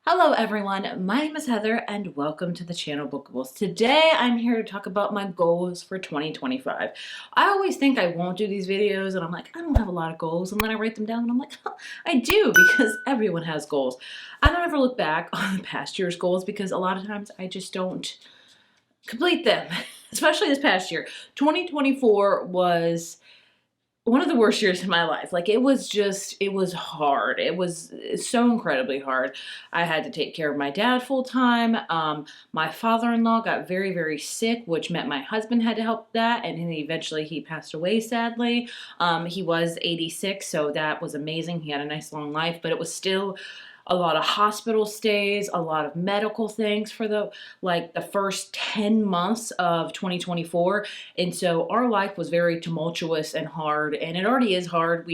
Hello everyone, my name is Heather and welcome to the channel Bookables. Today I'm here to talk about my goals for 2025. I always think I won't do these videos and I'm like, I don't have a lot of goals, and then I write them down and I'm like, oh, I do, because everyone has goals. I don't ever look back on the past year's goals because a lot of times I just don't complete them, especially this past year. 2024 was one of the worst years in my life. Like, it was hard. It was so incredibly hard. I had to take care of my dad full time. My father-in-law got very, very sick, which meant my husband had to help that. And then eventually he passed away, sadly. He was 86, so that was amazing. He had a nice long life, but it was still a lot of hospital stays, a lot of medical things for the first 10 months of 2024. And so our life was very tumultuous and hard, and it already is hard.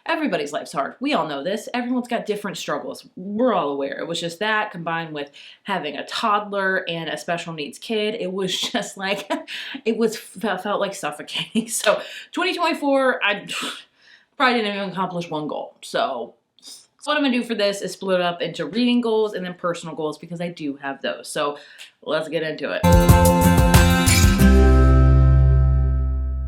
Everybody's life's hard. We all know this. Everyone's got different struggles. We're all aware. It was just that combined with having a toddler and a special needs kid. It was just like, felt like suffocating. So 2024, I probably didn't even accomplish one goal. So what I'm gonna do for this is split it up into reading goals and then personal goals, because I do have those. So let's get into it.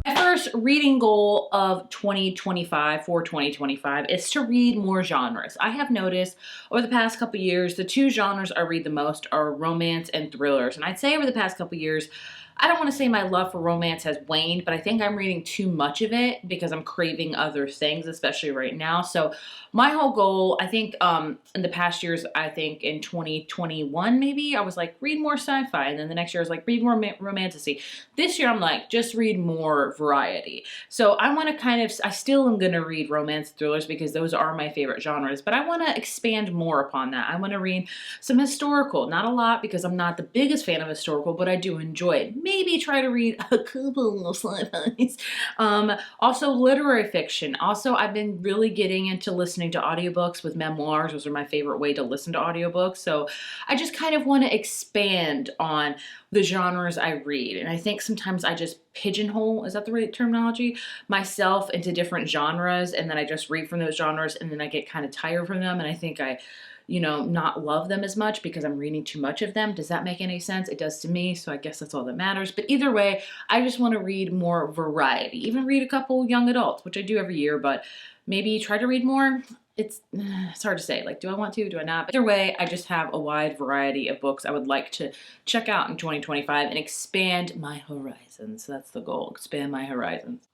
My first reading goal of 2025 is to read more genres. I have noticed over the past couple years, the two genres I read the most are romance and thrillers. And I'd say over the past couple years, I don't want to say my love for romance has waned, but I think I'm reading too much of it because I'm craving other things, especially right now. So my whole goal, I think in the past years, I think in 2021 maybe, I was like, read more sci-fi. And then the next year I was like, read more romantasy. This year I'm like, just read more variety. So I want to I still am going to read romance thrillers because those are my favorite genres, but I want to expand more upon that. I want to read some historical, not a lot because I'm not the biggest fan of historical, but I do enjoy it. Maybe try to read a couple of sci-fis. Also literary fiction. Also, I've been really getting into listening to audiobooks with memoirs. Those are my favorite way to listen to audiobooks. So I just kind of want to expand on the genres I read. And I think sometimes I just pigeonhole, is that the right terminology, myself into different genres, and then I just read from those genres and then I get kind of tired from them, and I think I not love them as much because I'm reading too much of them. Does that make any sense? It does to me, so I guess that's all that matters. But either way, I just want to read more variety. Even read a couple young adults, which I do every year, but maybe try to read more. It's hard to say. Like, do I want to? Do I not? But either way, I just have a wide variety of books I would like to check out in 2025 and expand my horizons. That's the goal, expand my horizons.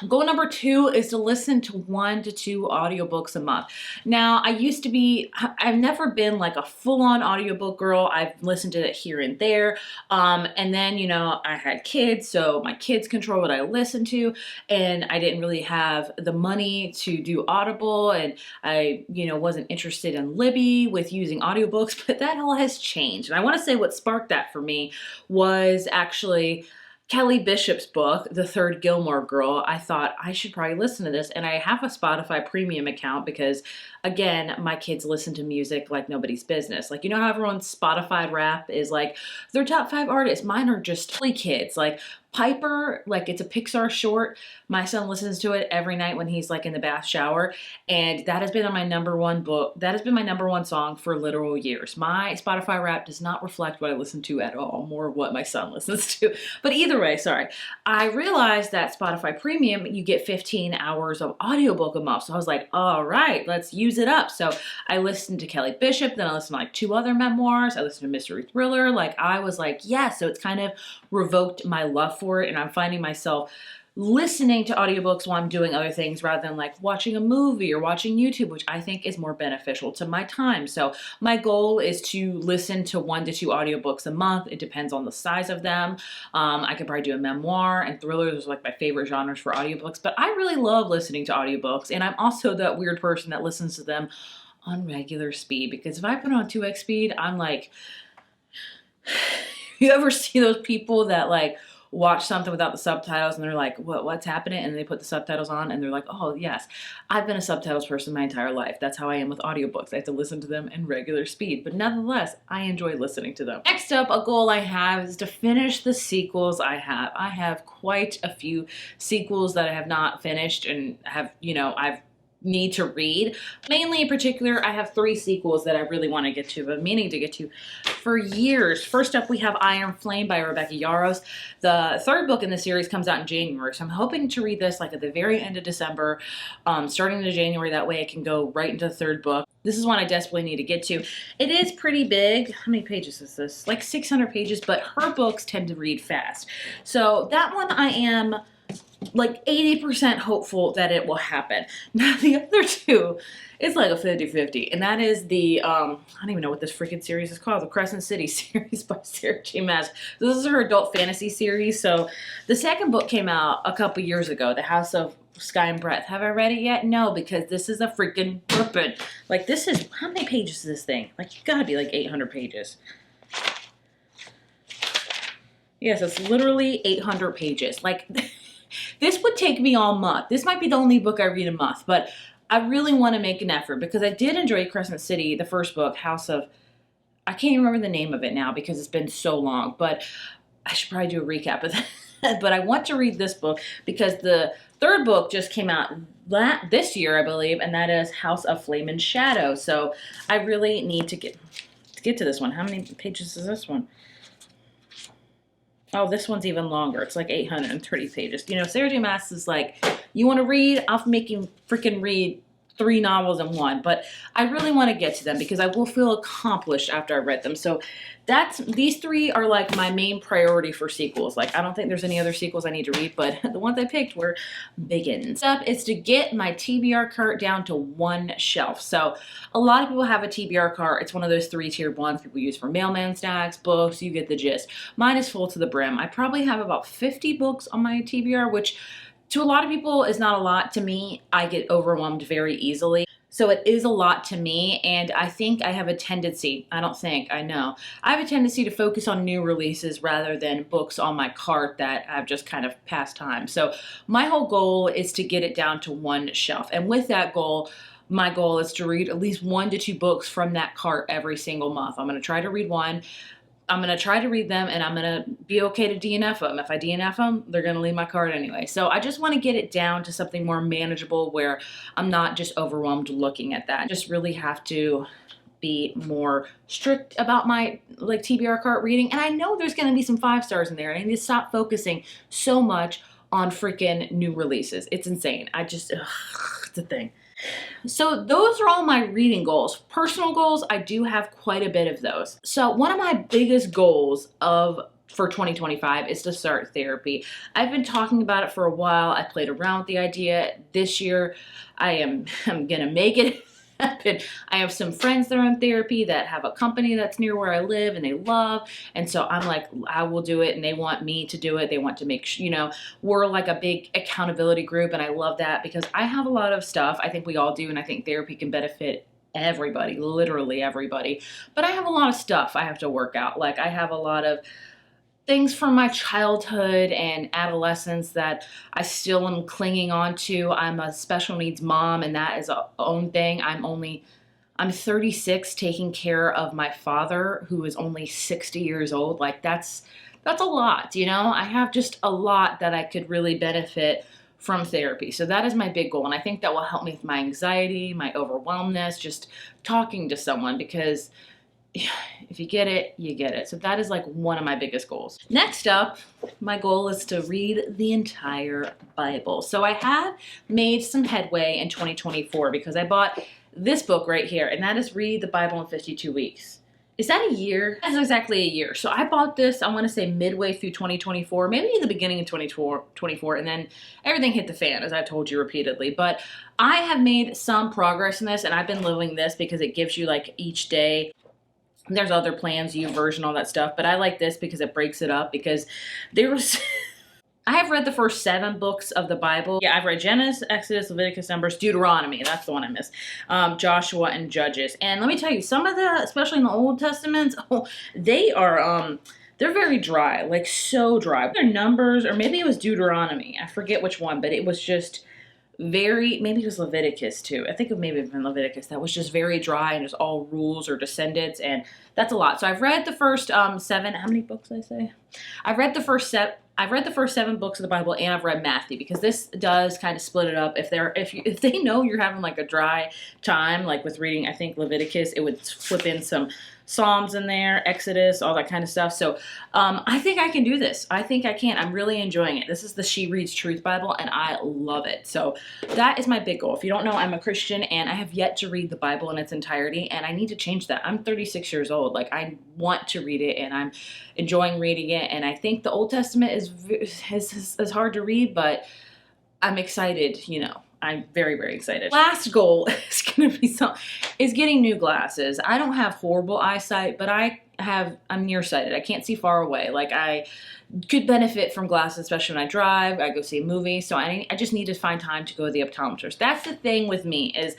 Goal number 2 is to listen to 1 to 2 audiobooks a month. Now, I've never been like a full-on audiobook girl. I've listened to it here and there. And then, I had kids, so my kids control what I listen to, and I didn't really have the money to do Audible, and I, wasn't interested in Libby with using audiobooks, but that all has changed. And I want to say what sparked that for me was actually Kelly Bishop's book, The Third Gilmore Girl. I thought I should probably listen to this, and I have a Spotify premium account because, again, my kids listen to music like nobody's business. Like, how everyone's Spotify rap is like their top 5 artists. Mine are just silly kids. Like Piper, like it's a Pixar short. My son listens to it every night when he's like in the bath shower, and that has been my number one song for literal years. My Spotify rap does not reflect what I listen to at all, more what my son listens to. But either way, sorry. I realized that Spotify Premium, you get 15 hours of audiobook a month. So I was like, all right, let's use it up. So I listened to Kelly Bishop, then I listened to like 2 other memoirs. I listened to Mystery Thriller. Like, I was like, yes. So it's kind of revoked my love for it, and I'm finding myself listening to audiobooks while I'm doing other things rather than like watching a movie or watching YouTube, which I think is more beneficial to my time. So my goal is to listen to 1 to 2 audiobooks a month. It depends on the size of them. I could probably do a memoir, and thrillers are like my favorite genres for audiobooks, but I really love listening to audiobooks, and I'm also that weird person that listens to them on regular speed, because if I put on 2x speed, I'm like, you ever see those people that like watch something without the subtitles and they're like, what's happening? And they put the subtitles on and they're like, oh yes, I've been a subtitles person my entire life. That's how I am with audiobooks. I have to listen to them in regular speed, but nonetheless, I enjoy listening to them. Next up, a goal I have is to finish the sequels I have. I have quite a few sequels that I have not finished and have, I've need to read. Mainly in particular, I have 3 sequels that I really want to get to, but meaning to get to for years. First up, we have Iron Flame by Rebecca Yarros. The 3rd book in the series comes out in January, so I'm hoping to read this like at the very end of December, starting in January. That way I can go right into the 3rd book. This is one I desperately need to get to. It is pretty big. How many pages is this? Like 600 pages, but her books tend to read fast. So that one I am like 80% hopeful that it will happen. Now the other 2, it's like a 50-50, and that is the, I don't even know what this freaking series is called, the Crescent City series by Sarah J. Maas. This is her adult fantasy series. So the 2nd book came out a couple years ago, The House of Sky and Breath. Have I read it yet? No, because this is a freaking bourbon. Like, this is, how many pages is this thing? Like, it's gotta be like 800 pages. Yes, it's literally 800 pages. Like, this would take me all month. This might be the only book I read a month, but I really want to make an effort because I did enjoy Crescent City, the 1st book, House of, I can't even remember the name of it now because it's been so long, but I should probably do a recap of that. But I want to read this book because the 3rd book just came out this year, I believe, and that is House of Flame and Shadow. So I really need to get to this one. How many pages is this one? Oh, this one's even longer. It's like 830 pages. You know, Sarah J. Maas is like, you want to read? I'll make you freaking read 3 novels in one. But I really want to get to them because I will feel accomplished after I read them. So these 3 are like my main priority for sequels. Like, I don't think there's any other sequels I need to read, but the ones I picked were big ones. Next up is to get my TBR cart down to 1 shelf. So a lot of people have a TBR cart. It's one of those 3-tiered ones people use for mailman snacks, books. You get the gist. Mine is full to the brim. I probably have about 50 books on my TBR, which to a lot of people is not a lot. To me, I get overwhelmed very easily. So it is a lot to me, and I think I have a tendency, I know, I have a tendency to focus on new releases rather than books on my cart that I've just kind of passed time. So my whole goal is to get it down to 1 shelf, and with that goal, my goal is to read at least 1 to 2 books from that cart every single month. I'm going to try to read 1. I'm going to try to read them, and I'm going to be okay to DNF them. If I DNF them, they're going to leave my cart anyway. So I just want to get it down to something more manageable where I'm not just overwhelmed looking at that. I just really have to be more strict about my like TBR cart reading. And I know there's going to be some 5 stars in there. I need to stop focusing so much on freaking new releases. It's insane. It's a thing. So those are all my reading goals. Personal goals, I do have quite a bit of those. So one of my biggest goals for 2025 is to start therapy. I've been talking about it for a while. I played around with the idea. This year, I'm gonna make it happen. I have some friends that are in therapy that have a company that's near where I live and they love. And so I'm like, I will do it. And they want me to do it. They want to make sure, you know, we're like a big accountability group. And I love that because I have a lot of stuff. I think we all do. And I think therapy can benefit everybody, literally everybody. But I have a lot of stuff I have to work out. Like I have a lot of things from my childhood and adolescence that I still am clinging on to. I'm a special needs mom, and that is a own thing. I'm 36 taking care of my father who is only 60 years old. Like that's a lot, you know? I have just a lot that I could really benefit from therapy. So that is my big goal. And I think that will help me with my anxiety, my overwhelmness, just talking to someone because if you get it, you get it. So that is like one of my biggest goals. Next up, my goal is to read the entire Bible. So I have made some headway in 2024 because I bought this book right here, and that is Read the Bible in 52 Weeks. Is that a year? That's exactly a year. So I bought this, I want to say midway through 2024, maybe in the beginning of 2024, and then everything hit the fan, as I've told you repeatedly. But I have made some progress in this, and I've been living this because it gives you like each day. There's other plans, YouVersion, all that stuff, but I like this because it breaks it up because there was... I have read the first 7 books of the Bible. Yeah, I've read Genesis, Exodus, Leviticus, Numbers, Deuteronomy. That's the one I missed. Joshua and Judges. And let me tell you, some of the, especially in the Old Testaments, they are, they're very dry, like so dry. They're Numbers, or maybe it was Deuteronomy. I forget which one, but it was just very, maybe it was Leviticus too. I think it maybe been Leviticus. That was just very dry and just all rules or descendants, and that's a lot. So I've read the first 7, how many books did I say? I've read the first I've read the first 7 books of the Bible, and I've read Matthew, because this does kind of split it up. If they know you're having like a dry time, like with reading, I think Leviticus, it would flip in some Psalms in there, Exodus, all that kind of stuff. So I think I can do this. I think I can. I'm really enjoying it. This is the She Reads Truth Bible, and I love it. So that is my big goal. If you don't know, I'm a Christian, and I have yet to read the Bible in its entirety, and I need to change that. I'm 36 years old. Like, I want to read it, and I'm enjoying reading it. And I think the Old Testament is hard to read, but I'm excited, you know. I'm very, very excited. Last goal is going to be is getting new glasses. I don't have horrible eyesight, but I'm nearsighted. I can't see far away. Like, I could benefit from glasses, especially when I drive, I go see a movie. So I just need to find time to go to the optometrist. That's the thing with me is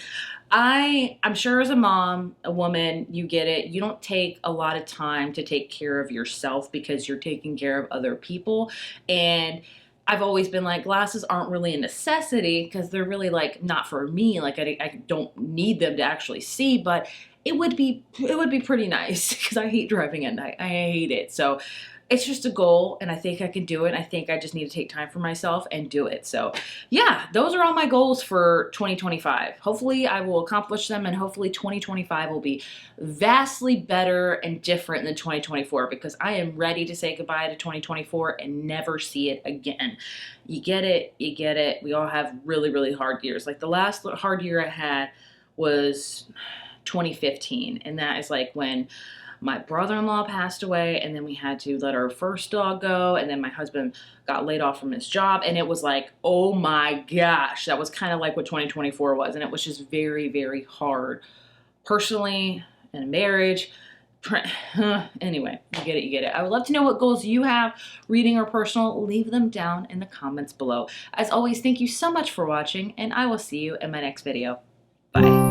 I'm sure as a mom, a woman, you get it. You don't take a lot of time to take care of yourself because you're taking care of other people. And I've always been like, glasses aren't really a necessity because they're really like not for me. Like, I don't need them to actually see, but it would be pretty nice because I hate driving at night. I hate it. So it's just a goal, and I think I can do it. I think I just need to take time for myself and do it. So yeah, those are all my goals for 2025. Hopefully I will accomplish them, and hopefully 2025 will be vastly better and different than 2024, because I am ready to say goodbye to 2024 and never see it again. You get it, you get it. We all have really, really hard years. Like, the last hard year I had was 2015, and that is like when my brother-in-law passed away, and then we had to let our first dog go, and then my husband got laid off from his job, and it was like, oh my gosh, that was kind of like what 2024 was, and it was just very, very hard personally, in a marriage. Anyway, you get it, you get it. I would love to know what goals you have, reading or personal. Leave them down in the comments below. As always, thank you so much for watching, and I will see you in my next video. Bye.